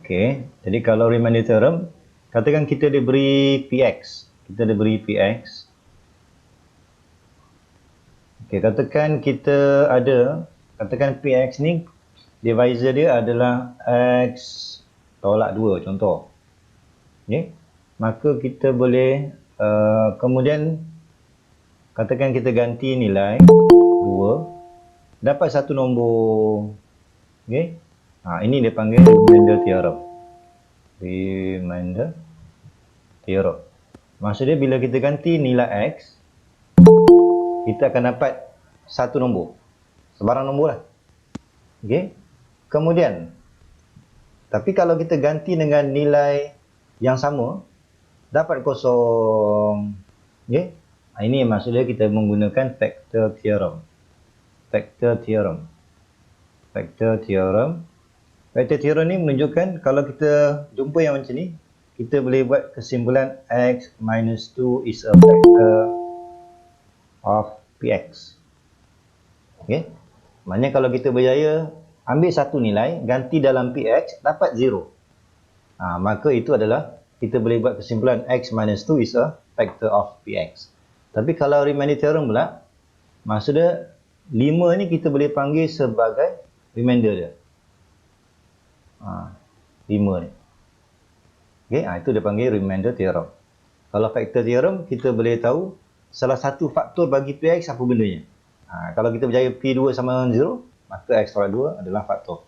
Okey, jadi kalau remainder theorem, katakan kita diberi Px. Kita diberi Px. Okey, katakan kita ada, katakan Px ni, divisor dia adalah X tolak 2 contoh. Okey, maka kita boleh, kemudian, katakan kita ganti nilai 2, dapat satu nombor. Okey, ini dia panggil remainder theorem. Remainder theorem. Maksud dia bila kita ganti nilai X, kita akan dapat satu nombor. Sebarang nombor lah. Okey. Kemudian, tapi kalau kita ganti dengan nilai yang sama, dapat kosong. Okey. Ini maksud dia kita menggunakan factor theorem. Factor theorem. Factor theorem. Factor theorem ni menunjukkan kalau kita jumpa yang macam ni, kita boleh buat kesimpulan X minus 2 is a factor of Px. Okey. Maknanya kalau kita berjaya ambil satu nilai, ganti dalam Px, dapat 0. Maka itu adalah, kita boleh buat kesimpulan X minus 2 is a factor of Px. Tapi kalau remainder theorem pula, maksud dia 5 ni kita boleh panggil sebagai remainder dia. 5 ni. Okey, itu dia panggil remainder theorem. Kalau factor theorem, kita boleh tahu salah satu faktor bagi Px apa bendanya. Kalau kita berjaya P2 sama dengan 0, maka X tolak 2 adalah faktor.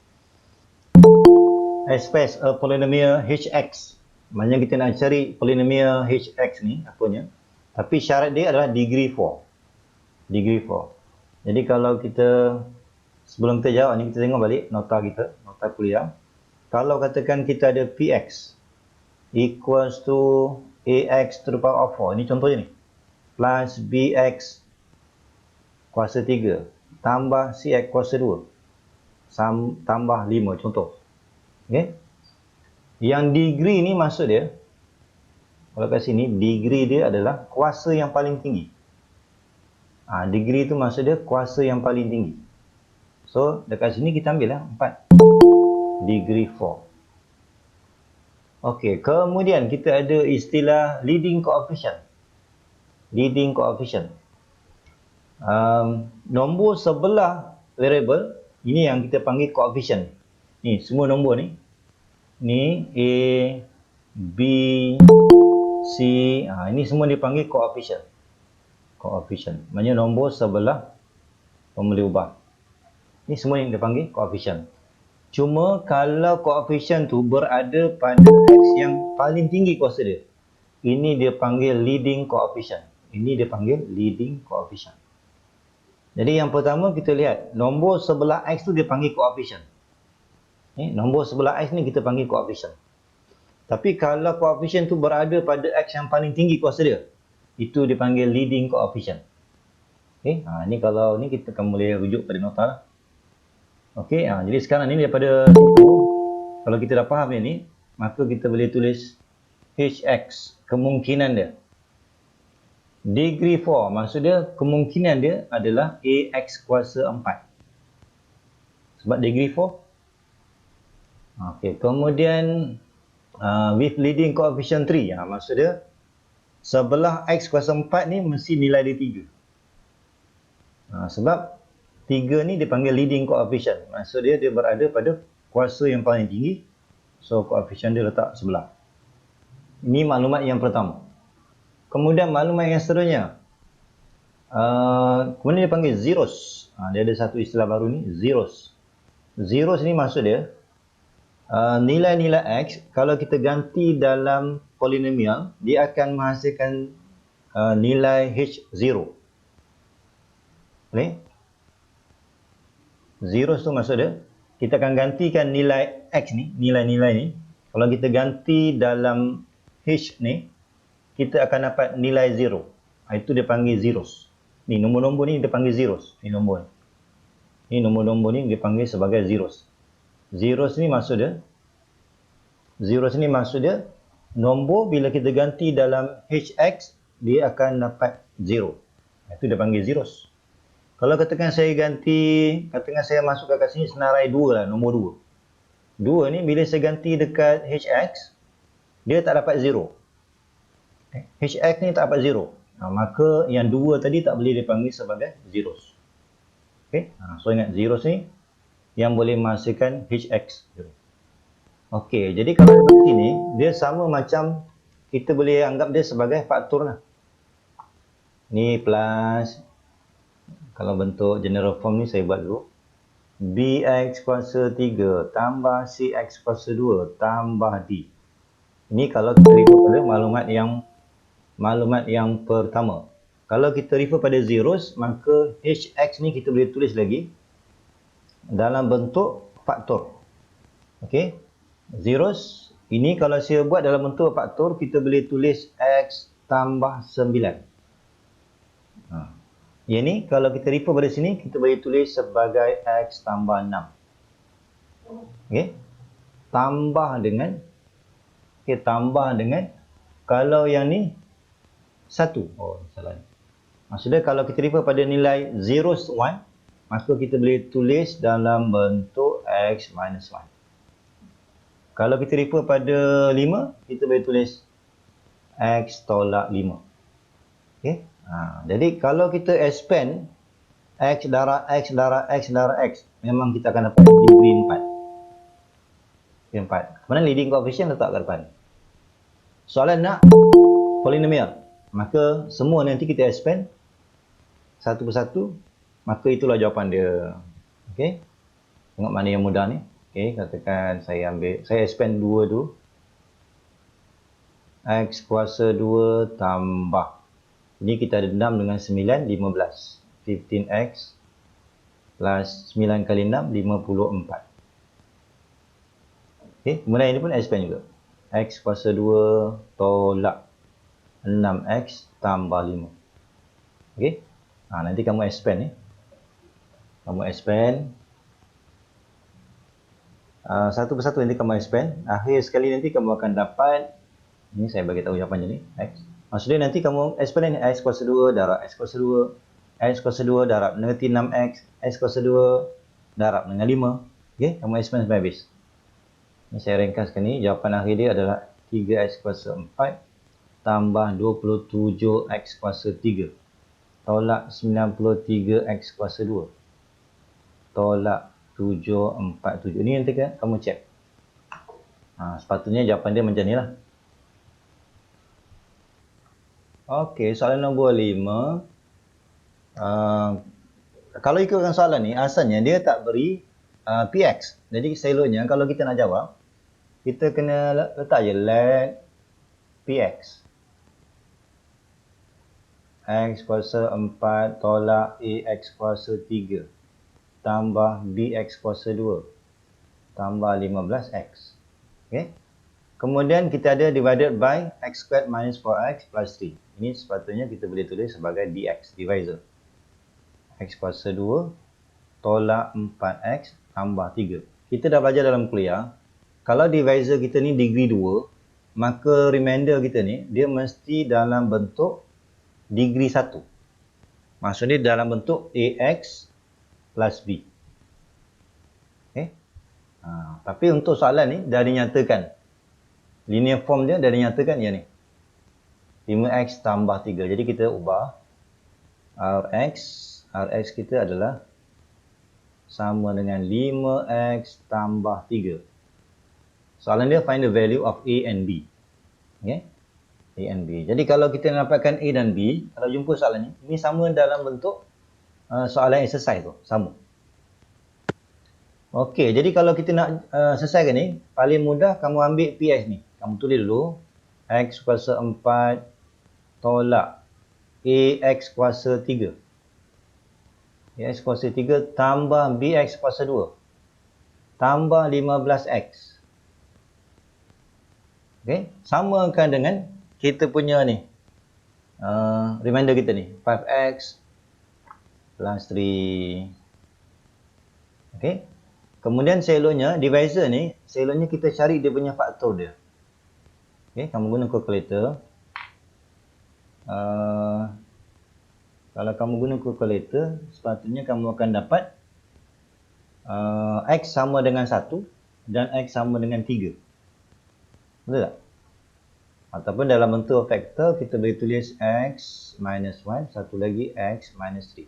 Express a polynomial Hx. Maknanya kita nak cari polynomial Hx ni, apanya. Tapi syarat dia adalah degree 4. Degree 4. Jadi kalau kita, sebelum kita jawab ni, kita tengok balik nota kita, nota kuliah. Kalau katakan kita ada Px equals to Ax to the power of 4. Ini contohnya ni. Plus Bx kuasa 3 tambah Cx kuasa 2 tambah 5 contoh. Okey. Yang degree ni maksud dia, kalau kat sini degree dia adalah kuasa yang paling tinggi. Degree tu maksud dia kuasa yang paling tinggi. So dekat sini kita ambil lah 4. Degree 4. Okey, kemudian kita ada istilah leading coefficient. Leading coefficient. Nombor sebelah variable, ini yang kita panggil coefficient. Ni semua nombor ni. Ni A, B, C, ini semua dipanggil coefficient. Coefficient. Maksudnya nombor sebelah pembeli ubah. Ini semua yang dipanggil coefficient. Cuma kalau coefficient tu berada pada X yang paling tinggi kuasa dia, ini dia panggil leading coefficient. Ini dia panggil leading coefficient. Jadi yang pertama kita lihat, nombor sebelah X tu dia panggil coefficient. Nombor sebelah X ni kita panggil coefficient. Tapi kalau coefficient tu berada pada X yang paling tinggi kuasa dia, itu dipanggil leading coefficient. Okey, ni kalau ni kita akan boleh rujuk pada nota lah. Okey, jadi sekarang ni daripada situ, kalau kita dah faham yang ni, maka kita boleh tulis Hx, kemungkinan dia. Degree 4, maksud dia kemungkinan dia adalah Ax kuasa 4. Sebab degree 4. Okey, kemudian with leading coefficient 3, maksud dia sebelah X kuasa 4 ni mesti nilai dia 3. Sebab 3 ni dipanggil leading coefficient. Maksud dia berada pada kuasa yang paling tinggi. So coefficient dia letak sebelah. Ini maklumat yang pertama. Kemudian maklumat yang seterusnya. Kemudian dia panggil zeros. Dia ada satu istilah baru ni, zeros. Zeros ni maksud dia nilai-nilai X, kalau kita ganti dalam polinomial, dia akan menghasilkan nilai H0. Boleh? Zeros tu maksud dia, kita akan gantikan nilai X ni, nilai-nilai ni. Kalau kita ganti dalam H ni, kita akan dapat nilai 0. Itu dia panggil zeros. Ni nombor-nombor ni dia panggil zeros. Ni nombor ni. Ni nombor-nombor ni dia panggil sebagai zeros. Zeros ni maksud dia, nombor bila kita ganti dalam Hx, dia akan dapat 0. Itu dia panggil zeros. Kalau katakan saya ganti, katakan saya masukkan kat sini senarai 2 lah, nombor 2 ni bila saya ganti dekat hx, dia tak dapat 0. Hx ni tak dapat 0. Maka yang 2 tadi tak boleh dipanggil sebagai zeros. Okay? So ingat zeros ni yang boleh menghasilkan hx. Okey, jadi kalau di sini dia sama macam kita boleh anggap dia sebagai faktor lah. Ni plus, kalau bentuk general form ni saya buat dulu. Bx kuasa 3 tambah Cx kuasa 2 tambah D. Ini kalau kita refer pada maklumat yang pertama. Kalau kita refer pada zeros, maka Hx ni kita boleh tulis lagi dalam bentuk faktor. Okey. Zeros ini kalau saya buat dalam bentuk faktor, kita boleh tulis x tambah 9. Yang ni kalau kita refer pada sini, kita boleh tulis sebagai x tambah 6. Okey. Tambah dengan kalau yang ni 1. Oh, salah ni. Maksudnya kalau kita refer pada nilai zeros 1, maka kita boleh tulis dalam bentuk x minus 1. Kalau kita refer pada 5, kita boleh tulis x tolak 5. Okey. Jadi kalau kita expand x darab x darab x darab x, memang kita akan dapat degree 4. 4. Kemudian leading coefficient letak kat depan. Soalan nak polinomial, maka semua nanti kita expand satu persatu, maka itulah jawapan dia. Okey. Tengok mana yang mudah ni. Okey, katakan saya expand 2 dulu. X kuasa 2 tambah. Ini kita ada 6 dengan 9, 15. 15x plus 9 kali 6, 54. Okey, kemudian ini pun expand juga. X kuasa 2 tolak 6x tambah 5. Okey. Nanti kamu expand ni. Kamu expand. Satu persatu nanti kamu expand. Akhir sekali nanti kamu akan dapat, ini saya bagi tahu jawapannya ni, x. Maksudnya nanti kamu expand ni, x kuasa 2 darab x kuasa 2, x kuasa 2 darab negatif 6x, x kuasa 2 darab dengan 5. Okey, kamu expand sampai habis. Ini saya ringkaskan ni, jawapan akhir dia adalah 3x kuasa 4 tambah 27x kuasa 3 tolak 93x kuasa 2 tolak 747. Ini nanti kamu cek. Sepatutnya jawapan dia macam ni lah. Okey, soalan nombor 5. Kalau ikutkan soalan ni, asalnya dia tak beri px. Jadi seloknya kalau kita nak jawab, kita kena letak je let px. X kuasa 4 tolak ax kuasa 3 tambah bx kuasa 2 tambah 15x. Okey. Kemudian kita ada divided by x squared minus 4x plus 3. Ini sepatutnya kita boleh tulis sebagai dx, divisor. X kuasa 2 tolak 4x tambah 3. Kita dah belajar dalam kuliah, kalau divisor kita ni degree 2, maka remainder kita ni, dia mesti dalam bentuk degree 1. Maksudnya dalam bentuk ax plus b. Okay. Tapi untuk soalan ni dah dinyatakan. Linear form dia dah dinyatakan yang ni. 5x tambah 3. Jadi kita ubah Rx kita adalah sama dengan 5x tambah 3. Soalan dia find the value of a and b. Okay. A and b. Jadi kalau kita dapatkan a dan b, kalau jumpa soalan ni sama dalam bentuk soalan exercise tu, sama. Okey, jadi kalau kita nak selesaikan ni, paling mudah kamu ambil px ni. Kamu tulis dulu x kuasa 4 tolak ax kuasa 3. Ax kuasa 3 tambah bx kuasa 2 tambah 15x. Okey, samakan dengan kita punya ni. Reminder kita ni, 5x plus 3. Okey. Kemudian seloknya, divisor ni, seloknya kita cari dia punya faktor dia. Okey, kamu guna calculator. Kalau kamu guna calculator, sepatutnya kamu akan dapat x sama dengan 1 dan X sama dengan 3. Betul tak? Ataupun dalam bentuk faktor, kita boleh tulis X minus 1, satu lagi X minus 3.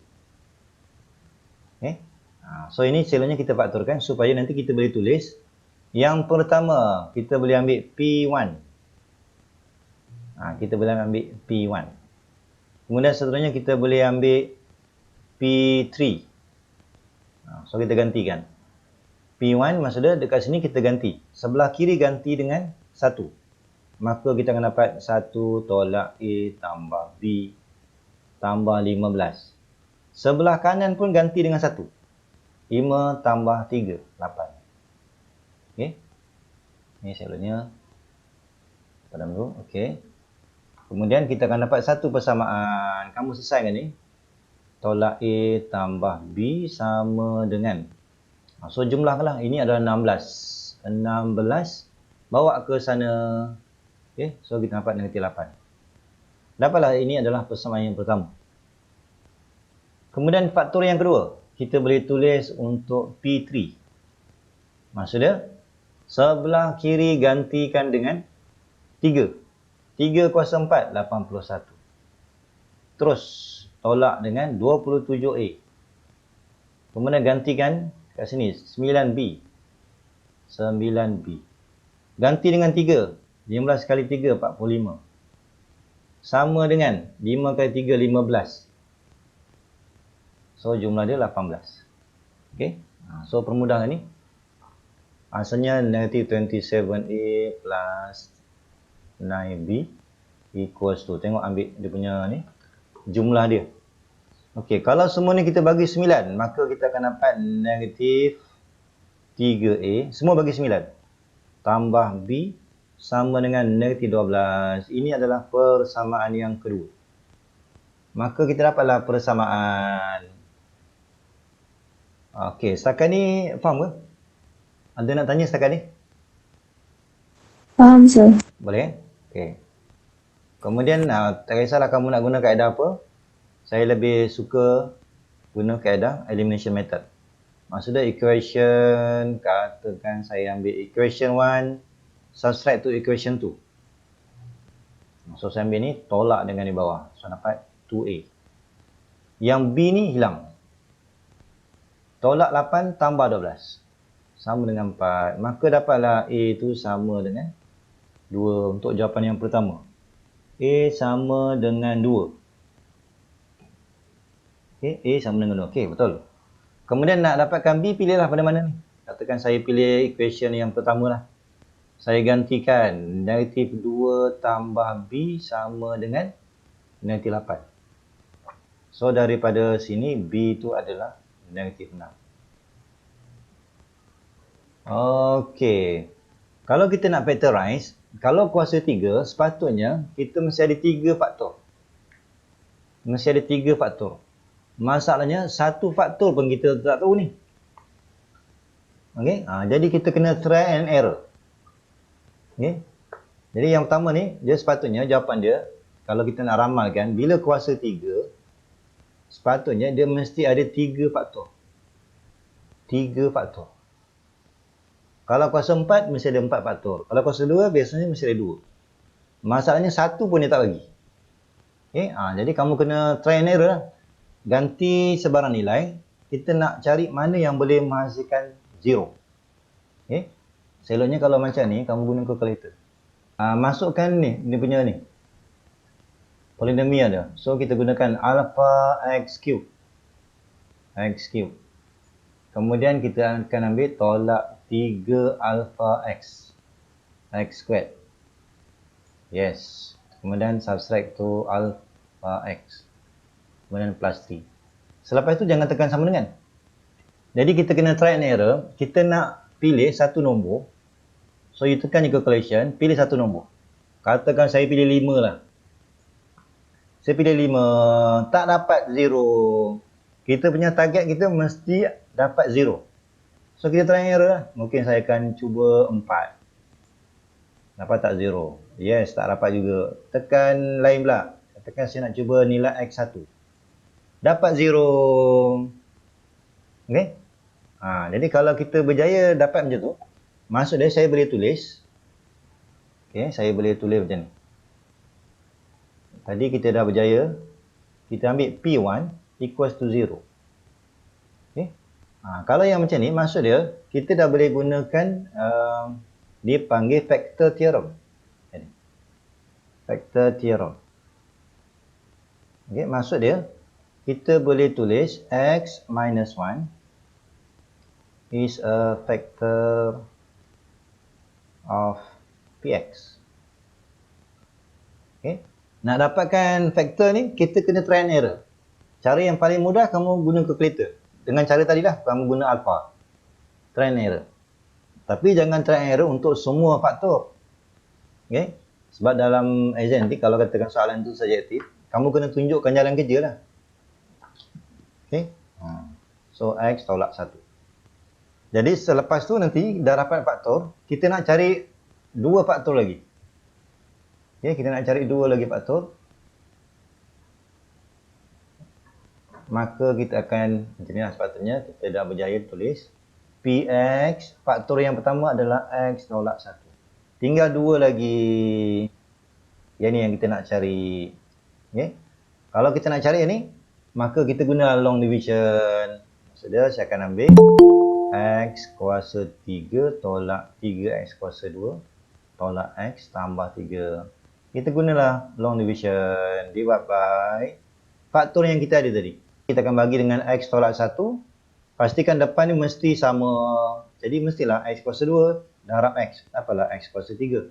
Okay? So ini selalunya kita faktorkan supaya nanti kita boleh tulis. Yang pertama, kita boleh ambil P1. Kita boleh ambil P1. Kemudian seterusnya kita boleh ambil P3. So kita gantikan. P1 maksudnya dekat sini kita ganti. Sebelah kiri ganti dengan 1. Maka kita akan dapat 1 tolak A tambah B tambah 15. Sebelah kanan pun ganti dengan 1. 5 tambah 3, 8. Okey. Ini selalunya pada dulu. Okey. Kemudian kita akan dapat satu persamaan. Kamu selesaikan ni. Tolak A tambah B sama dengan. So jumlahlah. Ini adalah 16. 16 bawa ke sana. Okey. So kita dapat negatif 8. Dapatlah ini adalah persamaan yang pertama. Kemudian faktor yang kedua. Kita boleh tulis untuk P3. Maksudnya, sebelah kiri gantikan dengan 3. 3 kuasa 4, 81. Terus, tolak dengan 27A. Kemudian gantikan kat sini, 9B. 9B. Ganti dengan 3. 15 kali 3, 45. Sama dengan 5 kali 3, 15. So, jumlah dia 18. Okey. So, permudahan ni. Asalnya negatif 27A plus 9B equals to. Tengok ambil dia punya ni. Jumlah dia. Okey. Kalau semua ni kita bagi 9. Maka kita akan dapat negatif 3A. Semua bagi 9. Tambah B sama dengan negatif 12. Ini adalah persamaan yang kedua. Maka kita dapatlah persamaan. Okey, setakat ni faham ke? Ada nak tanya setakat ni? Faham, sir. Boleh? Okey. Kemudian, tak kisahlah kamu nak guna kaedah apa. Saya lebih suka guna kaedah elimination method. Maksudnya equation, katakan saya ambil equation 1, subtract to equation 2. So, saya ambil ni, tolak dengan di bawah. So, dapat 2A. Yang B ni hilang. Tolak 8 tambah 12. Sama dengan 4. Maka dapatlah A tu sama dengan 2 untuk jawapan yang pertama. A sama dengan 2. Okay, A sama dengan 2. Okey, betul. Kemudian nak dapatkan B, pilihlah pada mana ni. Katakan saya pilih equation yang pertama lah. Saya gantikan negatif 2 tambah B sama dengan negatif 8. So, daripada sini B itu adalah negatif 6. Okey. Kalau kita nak factorize, kalau kuasa 3, sepatutnya kita mesti ada 3 faktor. Mesti ada 3 faktor. Masalahnya, satu faktor pun kita tak tahu ni. Okey. Jadi kita kena try and error. Okey. Jadi yang pertama ni, dia sepatutnya jawapan dia, kalau kita nak ramalkan, bila kuasa 3, sepatutnya dia mesti ada 3 faktor. 3 faktor. Kalau kuasa 4, mesti ada 4 faktor. Kalau kuasa 2, biasanya mesti ada 2. Masalahnya, 1 pun dia tak bagi. Okay? Jadi, kamu kena try and error lah. Ganti sebarang nilai. Kita nak cari mana yang boleh menghasilkan 0. Okay? Selalunya kalau macam ni, kamu guna calculator. Masukkan ni, dia punya ni. Polinomial dia. So, kita gunakan alpha x cube. X cube. Kemudian, kita akan ambil tolak 3 alpha x. X squared. Yes. Kemudian, subtract to alpha x. Kemudian, plus 3. Selepas itu, jangan tekan sama dengan. Jadi, kita kena try and error. Kita nak pilih satu nombor. So, you tekan je calculation. Pilih satu nombor. Katakan saya pilih 5 lah. Saya pilih 5, tak dapat 0. Kita punya target kita mesti dapat 0. So, kita try error lah. Mungkin saya akan cuba 4. Dapat tak 0? Yes, tak dapat juga. Tekan lain pula. Katakan saya nak cuba nilai X1. Dapat 0. Okay? Jadi, kalau kita berjaya dapat macam tu, maksud dia saya boleh tulis. Okay, saya boleh tulis macam ni. Tadi kita dah berjaya. Kita ambil P1 equals to 0. Okay. Kalau yang macam ni, maksud dia, kita dah boleh gunakan, dia panggil factor theorem. Factor theorem. Okay, maksud dia, kita boleh tulis x minus 1 is a factor of px. Okay. Nak dapatkan factor ni, kita kena try and error. Cara yang paling mudah, kamu guna calculator. Dengan cara tadi lah, kamu guna alpha. Try and error. Tapi jangan try and error untuk semua faktor. Okay. Sebab dalam exam nanti, kalau katakan soalan itu subjektif, kamu kena tunjukkan jalan kerja lah. Okay. So, x tolak 1. Jadi, selepas tu nanti, dah dapat faktor, kita nak cari 2 faktor lagi. Okay, kita nak cari 2 lagi faktor. Maka kita akan, macam ni lah sepatutnya, kita dah berjaya tulis. Px, faktor yang pertama adalah x tolak 1. Tinggal 2 lagi. Yang ni yang kita nak cari. Okay. Kalau kita nak cari yang ni, maka kita guna long division. Maksudnya, saya akan ambil x kuasa 3 tolak 3x kuasa 2 tolak x tambah 3. Kita gunalah long division divide by faktor yang kita ada tadi. Kita akan bagi dengan x tolak 1. Pastikan depan ni mesti sama. Jadi mestilah x kuasa 2 darab x. Apalah x kuasa 3.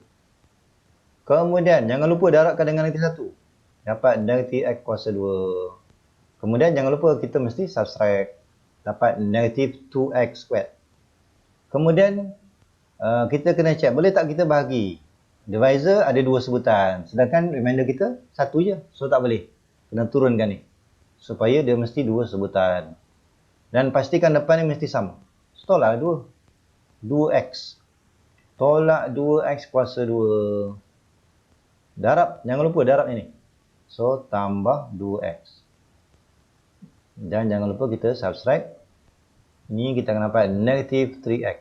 Kemudian jangan lupa darabkan dengan negatif 1. Dapat negatif x kuasa 2. Kemudian jangan lupa kita mesti subtract. Dapat negatif 2x squared. Kemudian kita kena check. Boleh tak kita bahagi? Divisor ada 2 sebutan. Sedangkan remainder kita 1 je. So tak boleh. Kena turunkan ni. Supaya dia mesti 2 sebutan. Dan pastikan depan ni mesti sama. So tolak 2. 2x. Tolak 2x kuasa 2. Darab. Jangan lupa darab ini. So tambah 2x. Dan jangan lupa kita subtract. Ini kita akan dapat negatif 3x.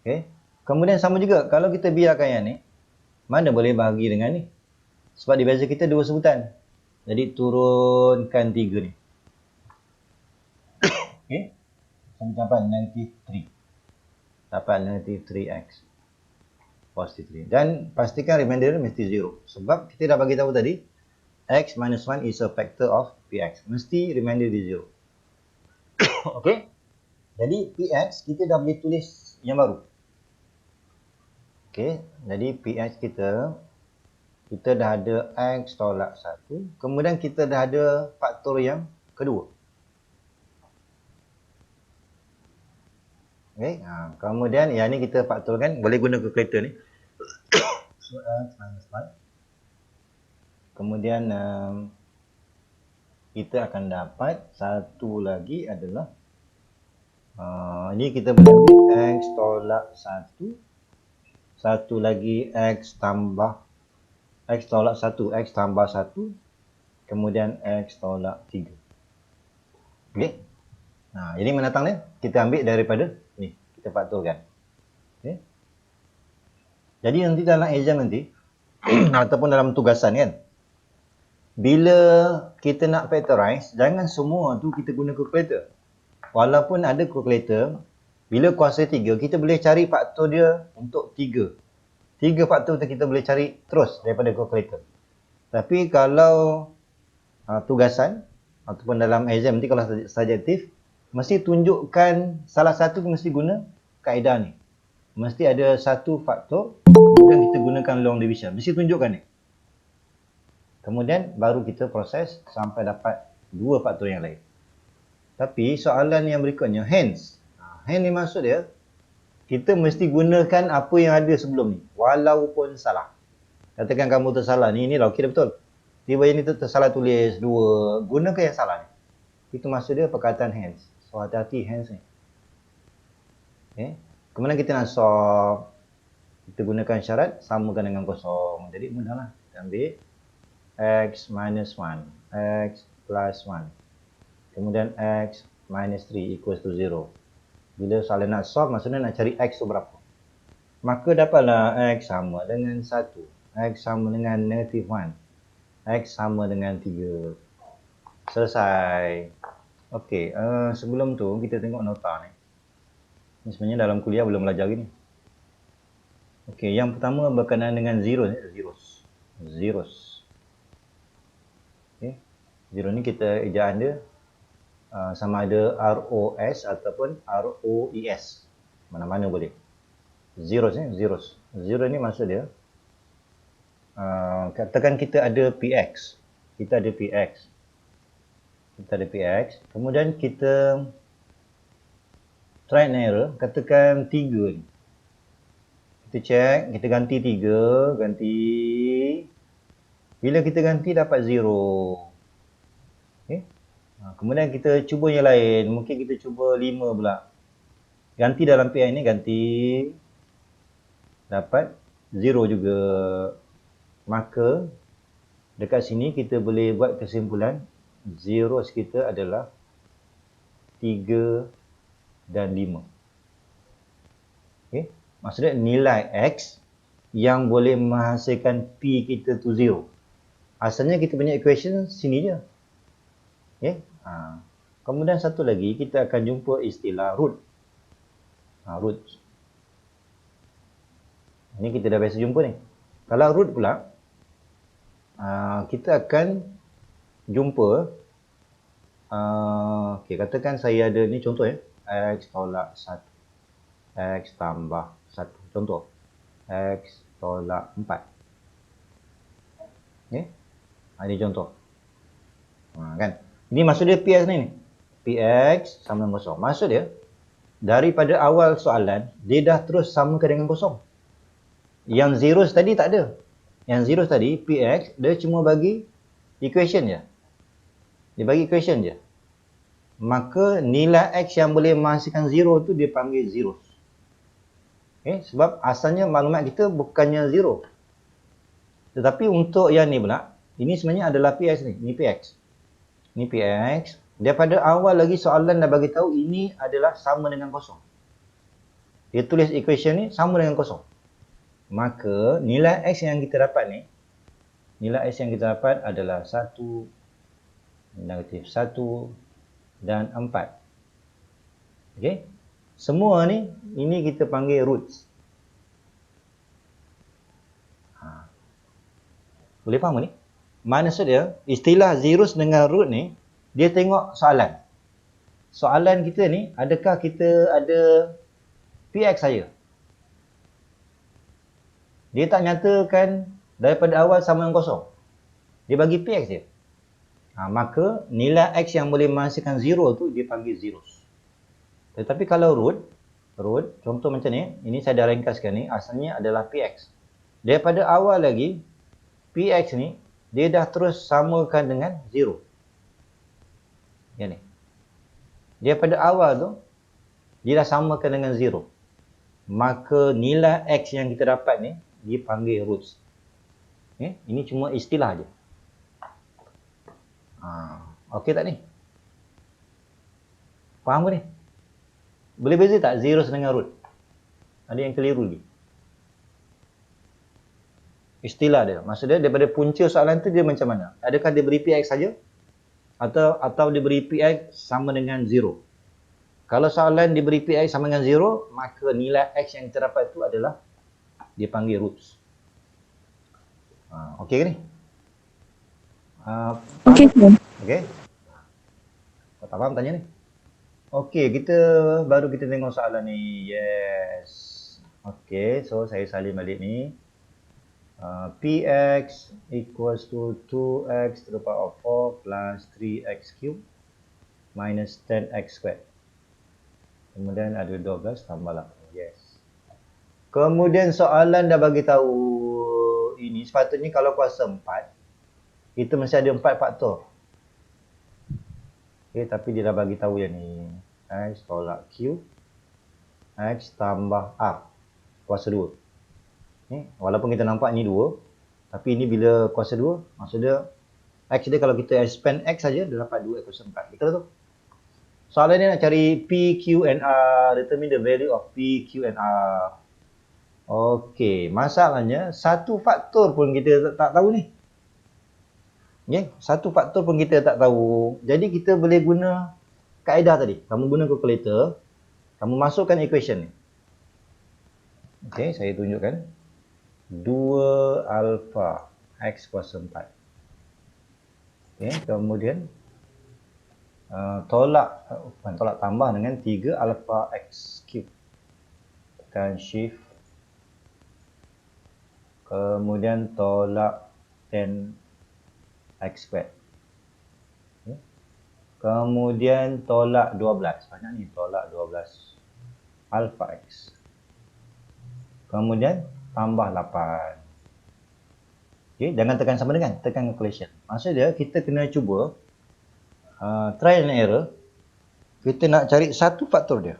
Okay. Kemudian sama juga. Kalau kita biarkan yang ni. Mana boleh bahagi dengan ni. Sebab divisor kita 2 sebutan. Jadi turunkan 3 ni. Okay. Kita dapat negatif 3. Dapat negatif 3x. Positif 3. Dan pastikan remainder mesti 0. Sebab kita dah bagi tahu tadi. X minus 1 is a factor of px. Mesti remainder di 0. Okay. Jadi px kita dah boleh tulis yang baru. Okay. Jadi px kita dah ada x tolak 1. Kemudian kita dah ada faktor yang kedua. Okay. Kemudian yang ni kita faktorkan. Boleh guna calculator ni. So x minus 1. Kemudian kita akan dapat satu lagi adalah ini kita boleh ambil x tolak 1. Satu lagi x tambah x tolak 1, x tambah 1. Kemudian x tolak 3. Okey. Ini menatang dia kita ambil daripada ni, kita faktorkan. Okey. Jadi nanti dalam exam nanti ataupun dalam tugasan kan, bila kita nak factorize, jangan semua tu kita guna calculator. Walaupun ada calculator, bila kuasa 3, kita boleh cari faktor dia untuk 3. 3 faktor tu kita boleh cari terus daripada calculator. Tapi kalau tugasan, ataupun dalam exam nanti kalau subjektif, mesti tunjukkan salah satu mesti guna kaedah ni. Mesti ada satu faktor, kemudian kita gunakan long division. Mesti tunjukkan ni. Kemudian baru kita proses sampai dapat 2 faktor yang lain. Tapi soalan yang berikutnya, hence. Hence ni maksud dia, kita mesti gunakan apa yang ada sebelum ni. Walaupun salah. Katakan kamu tersalah ni, inilah okey dah betul. Tiba-tiba ni tersalah tulis 2. Gunakan yang salah ni. Itu maksud dia perkataan hence. So hati-hati hence ni. Okay. Kemudian kita nak solve. Kita gunakan syarat, samakan dengan kosong. Jadi mudahlah. Kita ambil x minus 1, x plus 1. Kemudian x minus 3 equals to 0. Bila soalan nak solve, maksudnya nak cari x tu berapa. Maka dapatlah X sama dengan 1. X sama dengan negatif 1. X sama dengan 3. Selesai. Okey, sebelum tu kita tengok nota ni. Ni sebenarnya dalam kuliah belum belajar ni. Okey, yang pertama berkenaan dengan zero ni, zeros. Okey. Zero ni kita ejaan dia sama ada ROS ataupun ROES. Mana-mana boleh. Zeros ni, zeros. Zero ni maksud dia katakan kita ada PX. Kita ada PX. Kemudian kita try and error, katakan 3 ni. Kita check, kita ganti 3, ganti. Bila kita ganti dapat 0. Okay. Kemudian kita cuba yang lain, mungkin kita cuba 5 pula. Ganti dalam PI ni, ganti. Dapat 0 juga. Maka dekat sini kita boleh buat kesimpulan zeros kita adalah 3 dan 5. Okay. Maksudnya nilai X yang boleh menghasilkan P kita tu 0. Asalnya kita punya equation sini je. Okay. Kemudian satu lagi kita akan jumpa istilah root. Root. Ini kita dah biasa jumpa ni. Kalau root pula, kita akan jumpa, okay, katakan saya ada ni contoh ya, X tolak 1, X tambah 1, contoh, X tolak 4. Okay. Ini contoh. Kan? Ini maksud dia PX ni. PX sama dengan kosong. Maksud dia, daripada awal soalan, dia dah terus samakan dengan kosong. Yang zeros tadi tak ada. Yang zeros tadi, PX, dia cuma bagi equation je. Dia bagi equation je. Maka nilai X yang boleh menghasilkan 0 tu dia panggil zeros. Okay? Sebab asalnya maklumat kita bukannya 0. Tetapi untuk yang ni pula, ini sebenarnya adalah PX ni. Ini PX. Ini PX. Daripada awal lagi soalan dah bagi tahu ini adalah sama dengan kosong. Dia tulis equation ni sama dengan kosong. Maka nilai X yang kita dapat ni, nilai X yang kita dapat adalah 1, negatif 1 dan 4. Okey. Semua ni, ini kita panggil roots. Boleh faham ni? Maksud dia, istilah zeros dengan root ni, dia tengok soalan. Soalan kita ni, adakah kita ada PX saja? Dia tak nyatakan daripada awal sama dengan kosong. Dia bagi PX je. Maka nilai X yang boleh menghasilkan 0 tu dia panggil zeros. Tetapi kalau root, contoh macam ni, ini saya dah ringkaskan ni, asalnya adalah PX. Daripada awal lagi, PX ni, dia dah terus samakan dengan 0. Yang ni. Daripada awal tu, dia dah samakan dengan 0. Maka nilai X yang kita dapat ni, dia panggil roots. Okay? Ini cuma istilah je. Okey tak ni? Faham ke ni? Boleh beza tak zeros dengan root? Ada yang keliru lagi. Istilah dia. Maksud dia daripada punca soalan tu dia macam mana? Adakah dia beri PX saja? Atau dia beri PX sama dengan 0? Kalau soalan diberi PX sama dengan 0, maka nilai X yang kita dapat itu adalah dia panggil roots. Okey ke ni? Okey. Okey. Kau tak faham tanya ni? Okey, baru kita tengok soalan ni. Yes. Okey, so saya salin balik ni. Px equals to 2x to the power of 4 plus 3x cube minus 10x squared. Kemudian ada 12 tambah 8. Yes. Kemudian soalan dah bagi tahu ini sepatutnya kalau kuasa 4, kita mesti ada 4 faktor. Okey, tapi dia dah bagi tahu yang ni. X tolak Q, X tambah R, kuasa 2. Walaupun kita nampak ni 2, tapi ini bila kuasa 2, maksud dia X dia kalau kita expand X saja, dia dapat 2 kuasa 4. Betul tu? Soalan ni nak cari P, Q and R, determine the value of P, Q and R. Okey, masalahnya satu faktor pun kita tak tahu ni. Okay? Satu faktor pun kita tak tahu. Jadi kita boleh guna kaedah tadi. Kamu guna calculator, kamu masukkan equation ni. Okey, saya tunjukkan. 2 alpha x kuasa 4. Okey, kemudian tolak tambah dengan 3 alpha x cube. Tekan shift. Kemudian tolak 10 x squared. Okay. Kemudian tolak 12. Banyak ni, tolak 12 alpha x. Kemudian tambah 8. Okay, jangan tekan sama dengan, tekan calculation. Maksudnya kita kena cuba trial and error. Kita nak cari satu faktor dia.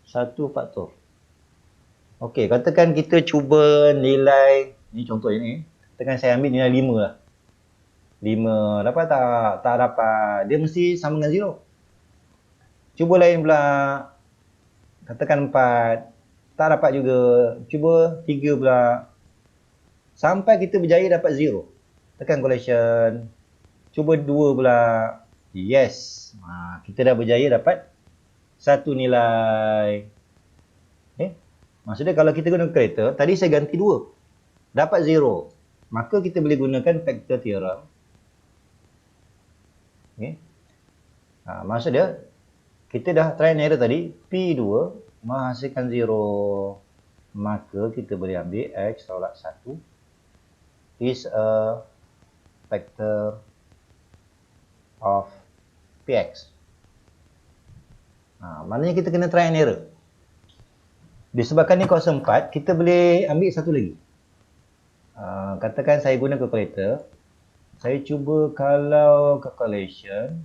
Satu faktor. Okey, katakan kita cuba nilai, ni contoh ini. Katakan saya ambil nilai 5 lah. 5 dapat tak? Tak dapat. Dia mesti sama dengan 0. Cuba lain pula. Katakan 4. Tak dapat juga. Cuba 3 pula. Sampai kita berjaya dapat 0. Tekan calculation. Cuba 2 pula. Yes. Kita dah berjaya dapat satu nilai. Okay. Maksudnya kalau kita guna calculator, tadi saya ganti 2. Dapat 0. Maka kita boleh gunakan factor theorem. Okay. Maksud dia, kita dah try and error tadi, P2 menghasilkan 0. Maka kita boleh ambil X tolak 1 is a factor of Px. Maknanya kita kena try and error. Disebabkan ni kuasa 4, kita boleh ambil satu lagi. Katakan saya guna calculator. Saya cuba kalau calculation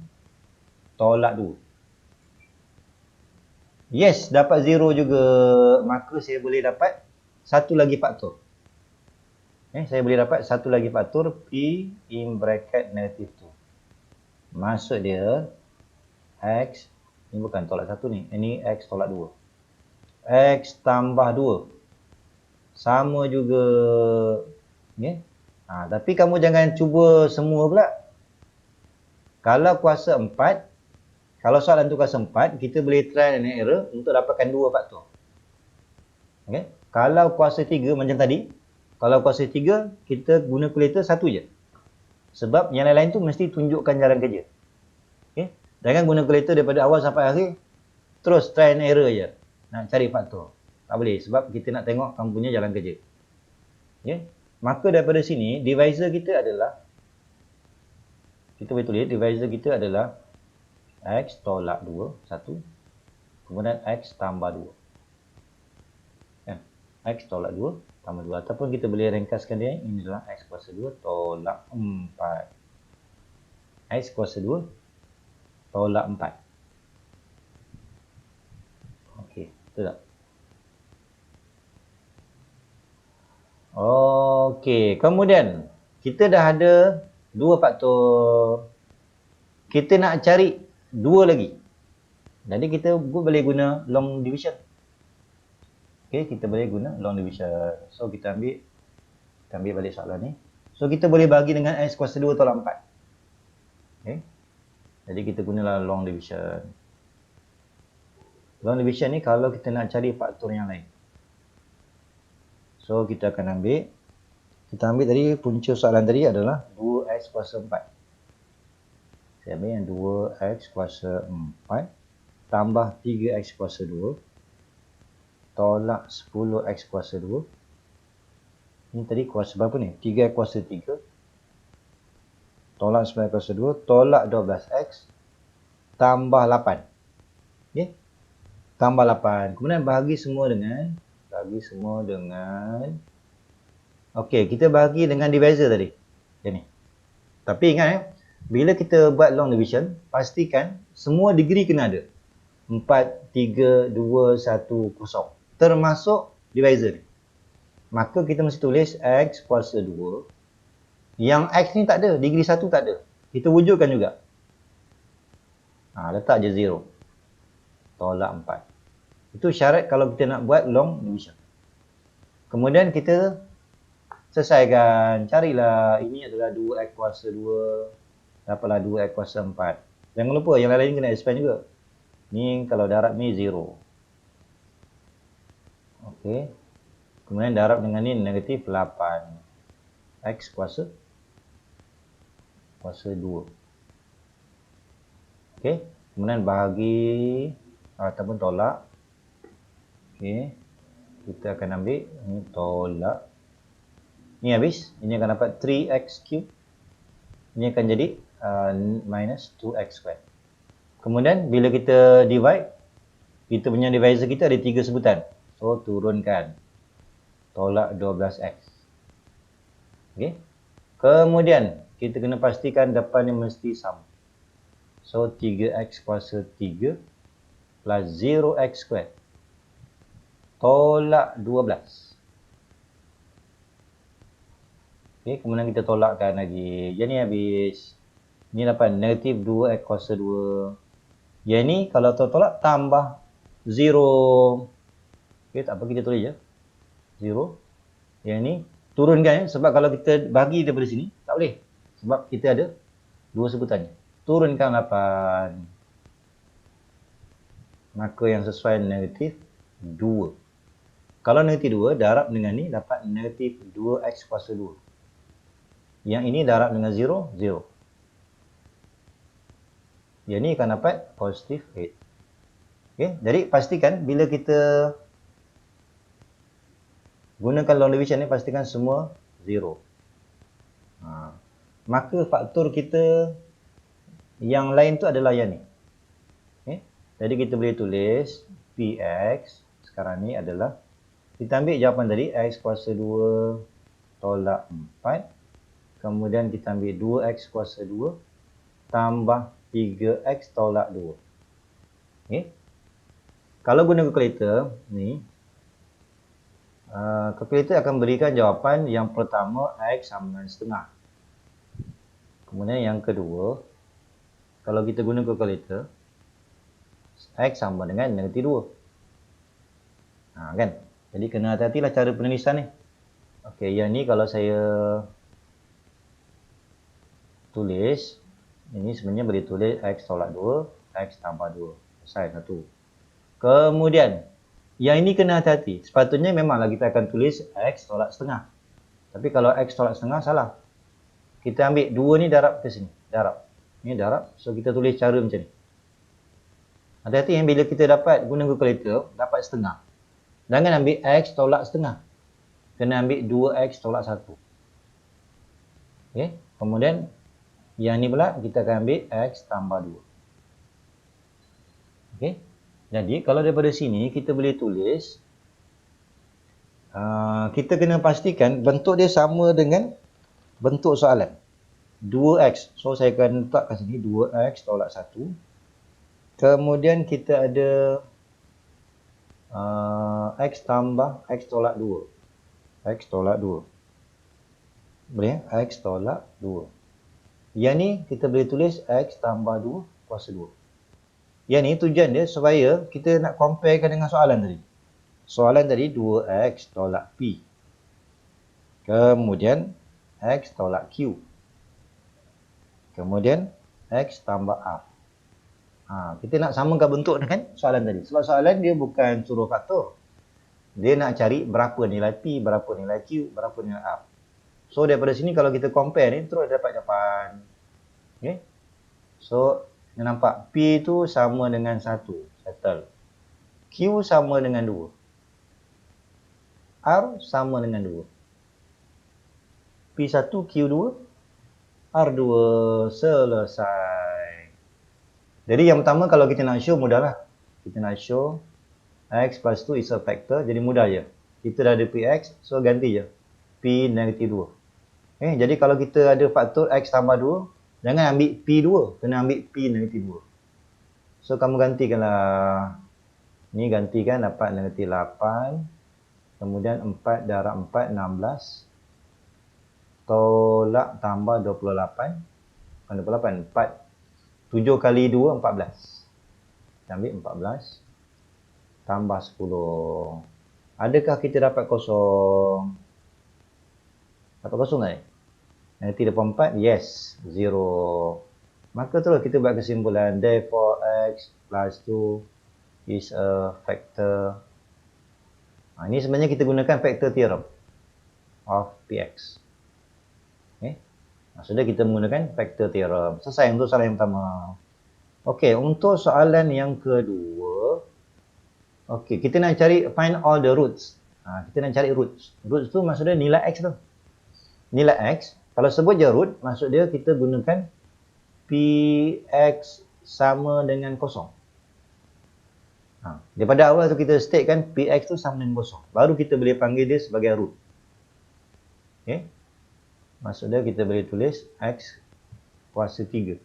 tolak 2. Yes, dapat 0 juga. Maka saya boleh dapat satu lagi faktor. Saya boleh dapat satu lagi faktor P in bracket negative 2. Maksud dia X, ni bukan tolak 1 ni. Ini X tolak 2. X tambah 2. Sama juga. Okay? Tapi kamu jangan cuba semua pula. Kalau kuasa 4, kalau soalan tu kuasa 4, kita boleh try and error untuk dapatkan 2 faktor. Okay? Kalau kuasa 3 macam tadi, kalau kuasa 3, kita guna calculator satu je. Sebab yang lain-lain tu mesti tunjukkan jalan kerja. Okay? Jangan guna calculator daripada awal sampai akhir, terus try and error je. Nak cari faktor. Tak boleh sebab kita nak tengok kamu punya jalan kerja. Okay? Maka daripada sini, divisor kita adalah, kita boleh tulis, divisor kita adalah X tolak 2, 1. Kemudian X tambah 2. X tolak 2 tambah 2. Ataupun kita boleh ringkaskan dia, ini adalah X kuasa 2 tolak 4. X kuasa 2 tolak 4. Okey, betul tak? Okey, kemudian kita dah ada 2 faktor. Kita nak cari 2 lagi. Jadi kita boleh guna long division. Okey, kita boleh guna long division. So kita ambil balik soalan ni. So kita boleh bagi dengan X kuasa 2 tolak 4. Okey. Jadi kita gunalah long division. Long division ni kalau kita nak cari faktor yang lain. So kita akan ambil, kita ambil tadi punca soalan tadi adalah 2x kuasa 4. Saya ambil yang 2x kuasa 4 tambah 3x kuasa 2 tolak 10x kuasa 2. Ini tadi kuasa berapa ni? 3x kuasa 3 tolak 9x kuasa 2 tolak 12x tambah 8. Okay? Tambah 8. Kemudian bahagi semua dengan okey, kita bahagi dengan divisor tadi. Ini. Tapi ingat bila kita buat long division, pastikan semua degree kena ada. 4, 3, 2, 1, 0. Termasuk divisor ni. Maka kita mesti tulis X kuasa 2. Yang X ni tak ada, degree 1 tak ada. Kita wujudkan juga. Letak je 0. Tolak 4. Itu syarat kalau kita nak buat long division. Kemudian kita selesaikan. Carilah ini adalah 2x kuasa 2. Dapatlah 2x kuasa 4. Jangan lupa yang lain kena expand juga. Ni kalau darab ni 0. Okey. Kemudian darab dengan ni negatif 8. X kuasa 2. Okey. Kemudian bahagi ataupun tolak. Okey. Kita akan ambil ni tolak. Ni habis. Ini akan dapat 3x cube. Ini akan jadi minus 2x square. Kemudian bila kita divide, kita punya divisor kita ada 3 sebutan. So turunkan. Tolak 12x. Okey. Kemudian kita kena pastikan depan ni mesti sama. So 3x kuasa 3 plus 0x square. Tolak 12. Okey, kemudian kita tolakkan lagi. Yang ni habis. Ni dapat negatif 2x kuasa 2. Yang ni kalau tolak tambah 0. Okey, tak apa, kita tulis je. 0. Yang ni turunkan sebab kalau kita bagi daripada sini, tak boleh. Sebab kita ada 2 sebutannya. Turunkan 8. Maka yang sesuai negatif 2. Kalau negatif 2, darab dengan ni dapat negatif 2x kuasa 2. Yang ini darab dengan 0, 0. Yang ni akan dapat positif 8. Okay? Jadi pastikan bila kita gunakan long division ni, pastikan semua 0. Maka faktor kita yang lain tu adalah yang ni. Okay? Jadi kita boleh tulis Px sekarang ni adalah, kita ambil jawapan tadi, x kuasa 2 tolak 4. Kemudian kita ambil 2x kuasa 2 tambah 3x tolak 2. Okay? Kalau guna kalkulator ni, kalkulator akan berikan jawapan yang pertama x sama dengan setengah. Kemudian yang kedua, kalau kita guna kalkulator, x sama dengan negatif 2. Kan? Jadi kena hati-hatilah cara penulisan ni. Okey, yang ni kalau saya tulis, ini sebenarnya boleh tulis x tolak 2, x tambah 2. Selesai satu. Kemudian, yang ini kena hati-hati. Sepatutnya memanglah kita akan tulis x tolak setengah. Tapi kalau x tolak setengah, salah. Kita ambil 2 ni darab ke sini. Darab. Ini darab. So, kita tulis cara macam ni. Hati-hati yang bila kita dapat guna kalkulator, dapat setengah. Jangan ambil x tolak setengah. Kena ambil 2x tolak 1. Okay. Kemudian, yang ni pula kita akan ambil x tambah 2. Okay. Jadi, kalau daripada sini, kita boleh tulis, kita kena pastikan bentuk dia sama dengan bentuk soalan. 2x. So, saya akan letakkan sini 2x tolak 1. Kemudian, kita ada x tambah x tolak 2. X tolak 2. Boleh? X tolak 2. Yang ni, kita boleh tulis x tambah 2 kuasa 2. Yang ni tujuan dia supaya kita nak comparekan dengan soalan tadi. Soalan tadi 2x tolak P. Kemudian x tolak Q. Kemudian x tambah R. Kita nak samakan bentuk dengan soalan tadi. Sebab soalan dia bukan suruh faktor. Dia nak cari berapa nilai P, berapa nilai Q, berapa nilai R. So daripada sini kalau kita compare ni, terus dapat jawapan. Okay. So, nampak P tu sama dengan 1. Settle. Q sama dengan 2. R sama dengan 2. P1, Q2, R2. Selesai. Jadi yang pertama kalau kita nak show, mudahlah. Kita nak show x plus 2 is a factor. Jadi mudah je. Kita dah ada Px, so ganti je. P negatif 2. Jadi kalau kita ada faktor x tambah 2, jangan ambil P2, kena ambil P negatif 2. So, kamu gantikanlah. Ni gantikan dapat negatif 8. Kemudian 4 darab 4, 16. Tolak tambah 28. Bukan 28, 4. 7 kali 2, 14. Kita ambil 14. Tambah 10. Adakah kita dapat kosong? Dapat kosong tak? Negatif 24, yes, 0. Maka itulah kita buat kesimpulan. Therefore, x plus 2 is a factor. Ini sebenarnya kita gunakan factor theorem of px. Sudah kita menggunakan factor theorem. Selesai untuk soalan yang pertama. Okey, untuk soalan yang kedua. Okey, kita nak cari find all the roots. Kita nak cari roots. Roots tu maksudnya nilai x tu. Nilai x. Kalau sebut je root, maksud dia kita gunakan px sama dengan kosong. Daripada awal tu kita statekan px tu sama dengan kosong. Baru kita boleh panggil dia sebagai root. Okey. Maksudnya kita boleh tulis x kuasa 3.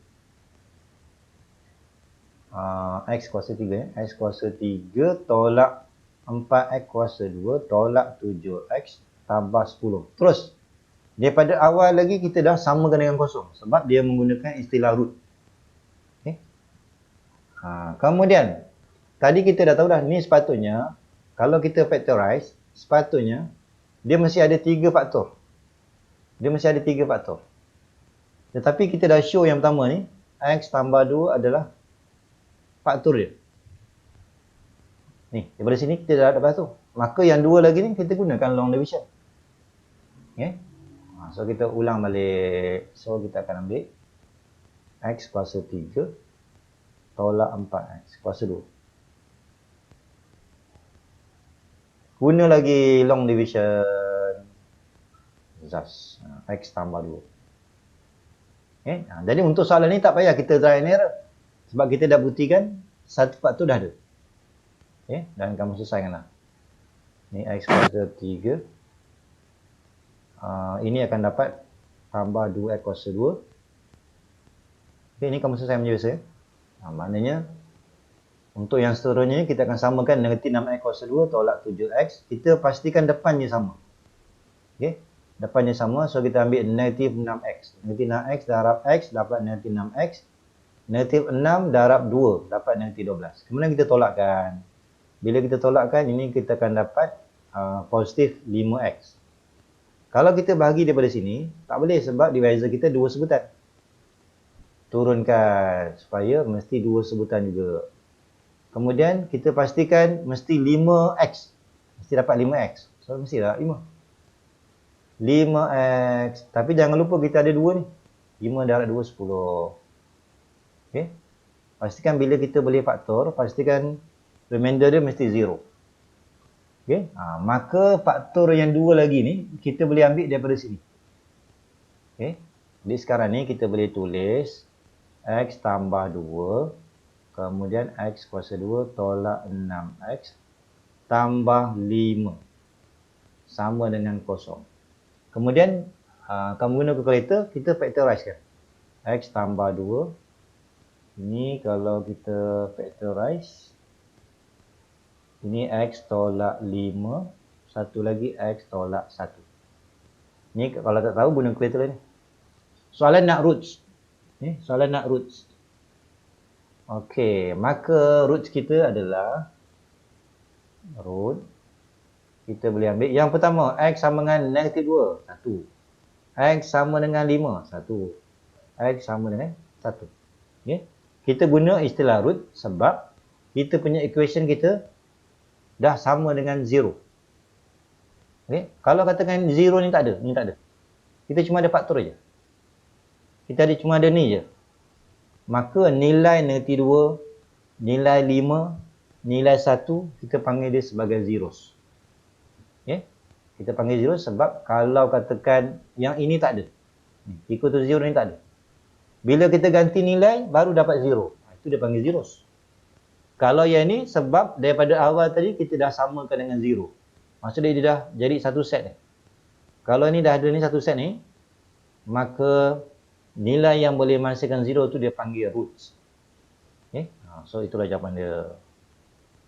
X kuasa 3 X kuasa 3 tolak 4x kuasa 2 tolak 7x tambah 10. Terus daripada awal lagi kita dah samakan dengan kosong sebab dia menggunakan istilah root. Okay. Kemudian tadi kita dah tahu dah ni sepatutnya kalau kita factorize sepatutnya dia mesti ada 3 faktor. Dia mesti ada 3 faktor. Tetapi kita dah show yang pertama ni x tambah 2 adalah faktor dia. Ni, daripada sini kita dah dapat tu. Maka yang dua lagi ni kita gunakan long division. Okay. So kita ulang balik. So kita akan ambil x kuasa 3 tolak 4x kuasa 2. Guna lagi long division. Thus, x tambah 2. Okay. Jadi untuk soalan ni tak payah kita try and error. Sebab kita dah buktikan satu faktor dah ada. Okay. Dan kamu selesaikanlah. Ni x kuasa 3. Ini akan dapat tambah 2x kuasa 2. Okay, ini kamu selesai menjadi biasa. Maknanya untuk yang seterusnya kita akan samakan negatif 6x kuasa 2 tolak 7x. Kita pastikan depannya sama. Okay. Depannya sama, so kita ambil negatif 6x. Negatif 6x darab x dapat negatif 6x. Negatif 6 darab 2 dapat negatif 12. Kemudian kita tolakkan. Bila kita tolakkan, ini kita akan dapat positif 5x. Kalau kita bahagi daripada sini, tak boleh sebab divisor kita dua sebutan. Turunkan supaya mesti dua sebutan juga. Kemudian kita pastikan mesti 5x. Mesti dapat 5x. So mesti dapat 5. 5x. Tapi jangan lupa kita ada 2 ni. 5 darab 2, 10. Okay. Pastikan bila kita boleh faktor, pastikan remainder dia mesti 0. Okay. Maka faktor yang 2 lagi ni, kita boleh ambil daripada sini. Okay. Jadi sekarang ni kita boleh tulis x tambah 2. Kemudian x kuasa 2 tolak 6x tambah 5. Sama dengan kosong. Kemudian, kamu guna calculator, kita factorize kan. X tambah 2. Ini kalau kita factorize. Ini X tolak 5. Satu lagi X tolak 1. Ini kalau tak tahu, guna calculator ni. Soalan nak roots. Soalan nak roots. Okey, maka roots kita adalah root. Kita boleh ambil yang pertama, x sama dengan negatif 2, 1. X sama dengan 5, 1. X sama dengan 1. Okay. Kita guna istilah root sebab kita punya equation kita dah sama dengan 0. Okay. Kalau katakan 0 ni tak ada, ni tak ada. Kita cuma ada faktor je. Kita cuma ada ni je. Maka nilai negatif 2, nilai 5, nilai 1, kita panggil dia sebagai zeros. Okay. Kita panggil 0 sebab kalau katakan yang ini tak ada. Equal to 0 ni tak ada. Bila kita ganti nilai, baru dapat 0. Itu dia panggil zeros. Kalau yang ni sebab daripada awal tadi kita dah samakan dengan 0. Maksudnya dia dah jadi satu set ni. Kalau ni dah ada ni satu set ni, maka nilai yang boleh menghasilkan 0 tu dia panggil roots. Okay. So itulah jawapan dia.